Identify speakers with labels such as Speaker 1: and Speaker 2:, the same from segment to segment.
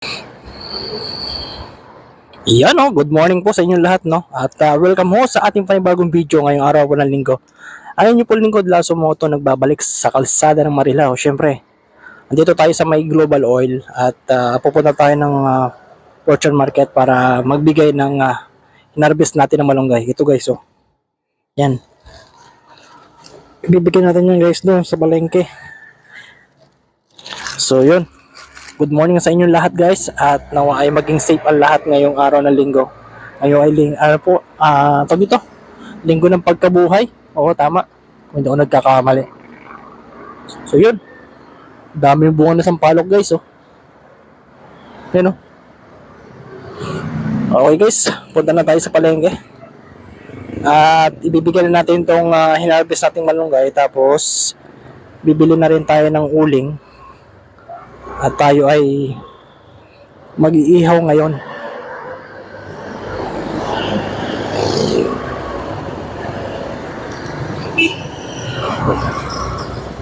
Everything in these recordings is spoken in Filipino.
Speaker 1: Yan good morning po sa inyong lahat at welcome ho sa ating panibagong video ngayong araw po ng linggo. Ayun niyo po lingkod Lasso Moto nagbabalik sa kalsada ng Marilao. Syempre, andito tayo sa may Global Oil at pupunta tayo ng Fortune Market para magbigay ng hinarvest natin ng malunggay. Ito guys, yan. Ibibigay natin yan guys doon sa palengke. So yun. Good morning sa inyong lahat guys at nawa ay maging safe ang lahat ngayong araw ng linggo. Ngayon ay tawag dito, linggo ng pagkabuhay. Oo, tama. Kung hindi ako nagkakamali. So yun. Dami yung bunga na sampalok guys Yan Okay guys, punta na tayo sa palengke. At ibibigay na natin itong hinarvest nating malunggay tapos bibili na rin tayo ng uling. At tayo ay mag-iihaw ngayon.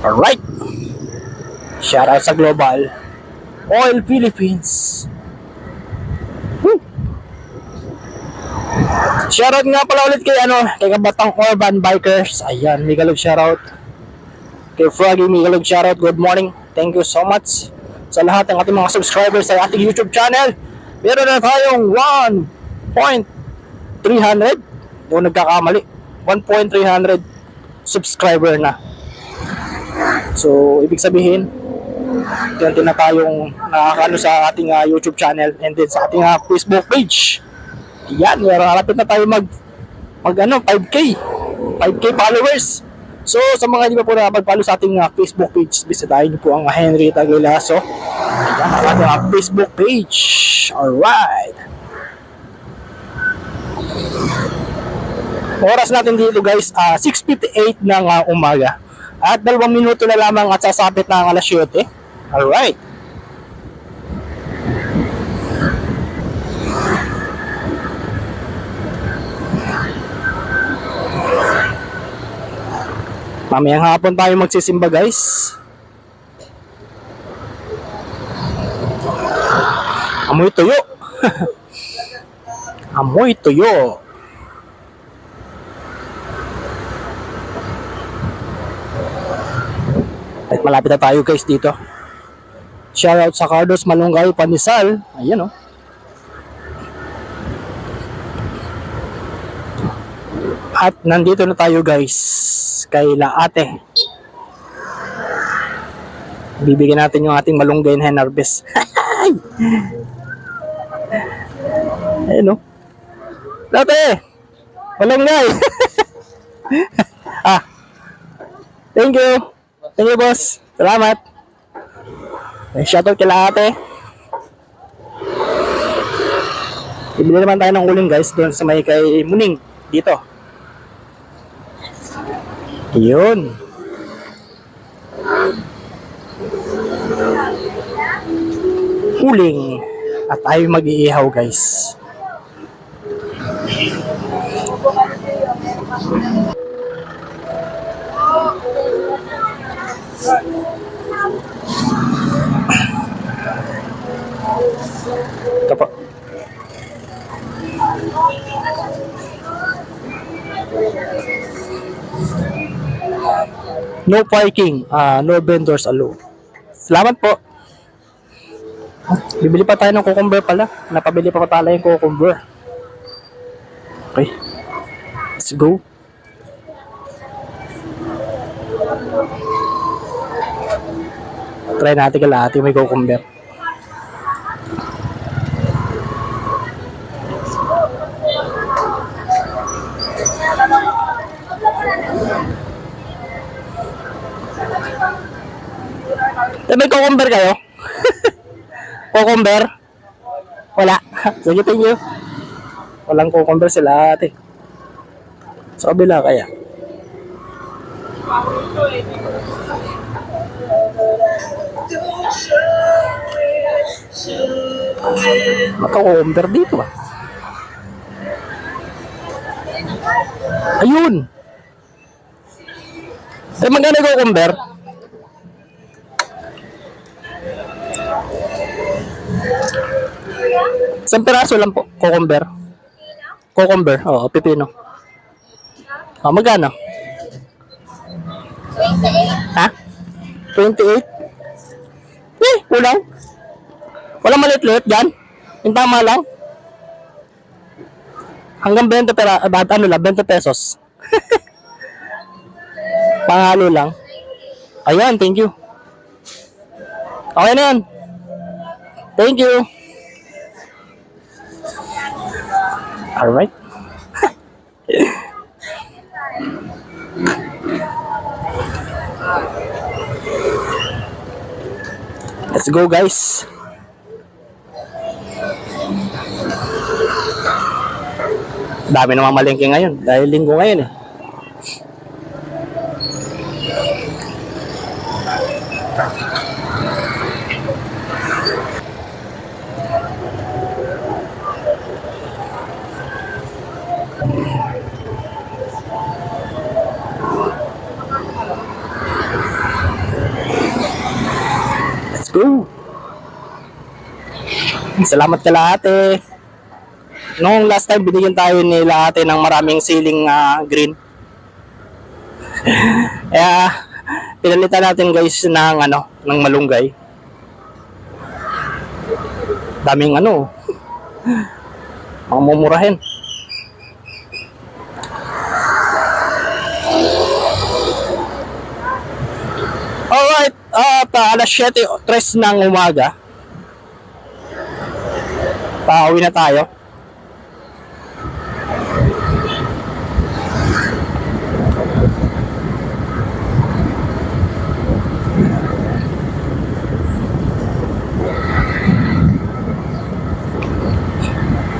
Speaker 1: Alright. Shout out sa Global Oil Philippines. Woo! Shout out nga pala ulit kay Kabatang Urban Bikers. Ayan, Migalog shout out. Kay Froggy Migalog shout out. Good morning. Thank you so much sa lahat ng ating mga subscribers sa ating YouTube channel. Meron na tayong 1.300 doon nagkakamali 1.300 subscriber na. So ibig sabihin ganti na tayong nakakano sa ating YouTube channel and then sa ating Facebook page. Yan, malapit na tayo mag 5k followers. So, sa mga hindi pa po nakapag-follow sa ating Facebook page, bisitahin niyo po ang Henry Taglilaso. Ayan, ang ating Facebook page. Alright. Oras natin dito guys, 6:58 ng umaga. At 2 minuto na lamang at sasapit na ang alas 7. Alright. Mamayang hapon tayo magsisimba guys. Amoy tuyo. Amoy tuyo. At malapit na tayo guys dito. Shoutout sa Cardos Malunggay Panisal. Ayan At nandito na tayo guys kay Laate. Bibigyan natin yung ating malunggay na harvest. Ayun Laate! Malunggay! Thank you! Thank you boss! Salamat! Shoutout kay Laate. Bibili naman tayo ng uling guys doon sa may kay Muning dito. Yun. Uling. At tayo mag-iihaw guys. Ito po. No parking, no vendors allowed. Salamat po. Bibili pa tayo ng cucumber pala. Napabili pa tayo yung cucumber. Okay. Let's go. Try natin kalahati may cucumber. May cucumber kayo? Cucumber? Wala. Sige, thank you. Walang cucumber sila ate. Sa kabila kaya? Maka-cucumber dito Ayun! Magkano yung cucumber? Isang piraso lang po, cucumber. Cucumber, oo, pipino. Magkano? Ha? 28? Kulang. Walang maliit-liit dyan. Yung tama lang. Hanggang 20 ano lang, 20 pesos. Pangalo lang. Ayan, thank you. Okay na yan. Thank you. Alright. Let's go, guys. Dami namang malengke ngayon dahil linggo ngayon eh. Let's go. Salamat kala ate. Noong last time binigyan tayo nila ate ng maraming siling green. Kaya pinalitan natin guys ng ng malunggay. Daming mamumurahin. Alright, alas 7:03 ng umaga. Pauwi na tayo.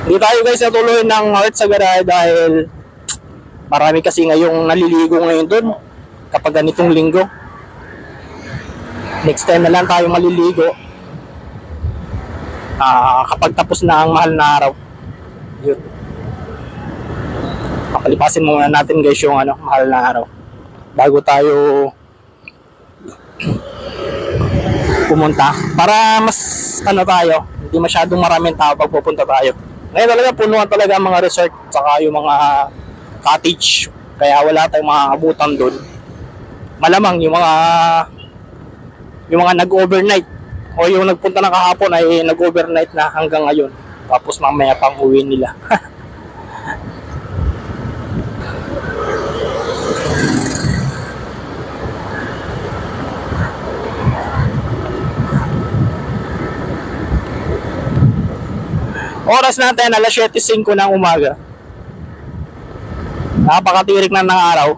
Speaker 1: Hindi tayo guys natuloy ng Heart Sagara dahil marami kasi ngayong naliligo ngayon doon kapag ganitong linggo. Next time na lang tayo maliligo kapag tapos na ang mahal na araw. Yun. Papalipasin muna natin guys yung mahal na araw bago tayo pumunta para mas tayo, hindi masyadong maraming tao pag pupunta tayo. Ngayon talaga punuan talaga ang mga resort saka yung mga cottage kaya wala tayong makakabutan doon. Malamang yung mga nag-overnight o yung nagpunta ng kahapon ay nag-overnight na hanggang ngayon tapos mamaya pang uwi nila. Oras natin alas 7:05 ng umaga. Napakatirik na ng araw.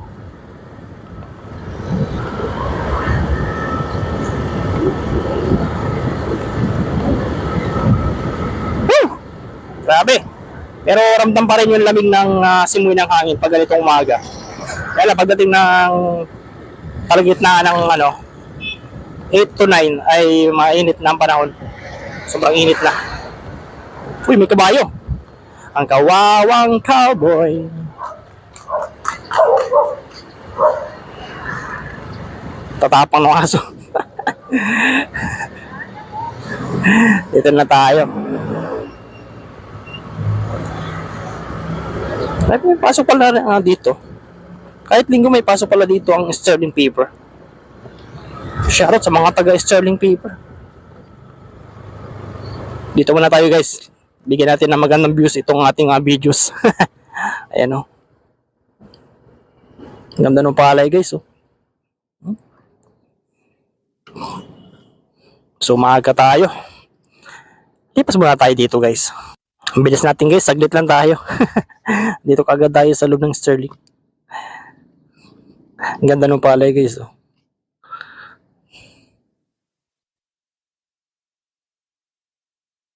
Speaker 1: Woo! Grabe. Pero ramdam pa rin yung lamig ng simoy ng hangin pag ganitong umaga. Kaya pagdating ng kalagitnaan ng 8 to 9 ay mainit na ang panahon. Sobrang init na. Uy, may kabayo. Ang kawawang cowboy. Tatapang ng aso. Dito na tayo. May pasok pala dito. Kahit linggo may pasok pala dito ang sterling paper. Shoutout sa mga taga sterling paper. Dito muna tayo guys. Bigyan natin ng magandang views itong ating videos. Ayan Ganda ng palay guys So maaga tayo. Lipas muna tayo dito guys. Ang bilis natin guys, saglit lang tayo. Dito kagad tayo sa loob ng Sterling. Ang ganda ng palay guys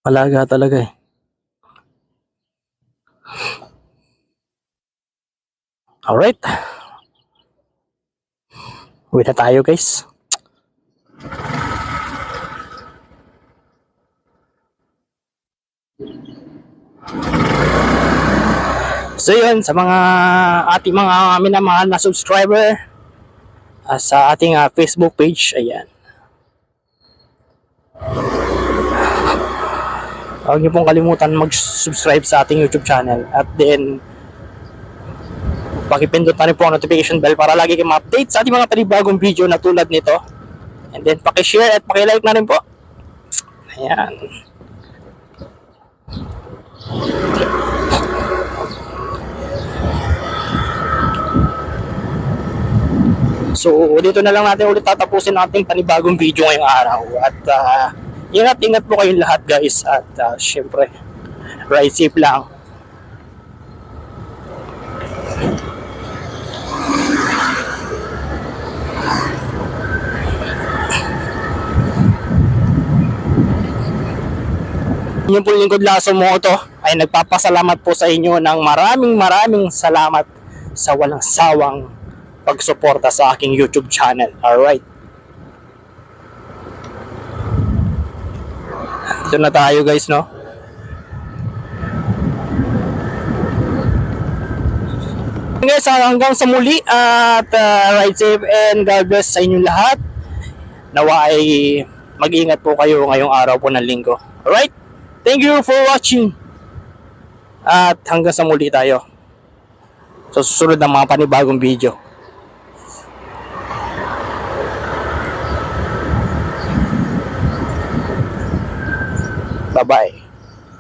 Speaker 1: Malaga talaga Alright. Uwi na tayo guys. So yun, sa mga ating mga minamahal na subscriber sa ating Facebook page, ayan. Huwag niyo pong kalimutan mag-subscribe sa ating YouTube channel. At then, pakipindot na rin po ang notification bell para lagi kayong ma-update sa ating mga panibagong video na tulad nito. And then, pakishare at pakilike na rin po. Ayan. So, dito na lang natin ulit tatapusin ang ating panibagong video ngayong araw. At ingat-ingat po kayong lahat guys. At syempre, ride safe lang. Yung po lingkod Lasso Moto ay nagpapasalamat po sa inyo ng maraming salamat sa walang sawang pagsuporta sa aking YouTube channel. Alright. Ito na tayo guys, no? Guys, hanggang sa muli at ride safe and God bless sa inyong lahat. Nawa ay mag-ingat po kayo ngayong araw po ng linggo. Alright? Thank you for watching. At hanggang sa muli tayo sa susunod ng mga panibagong video. Bye-bye.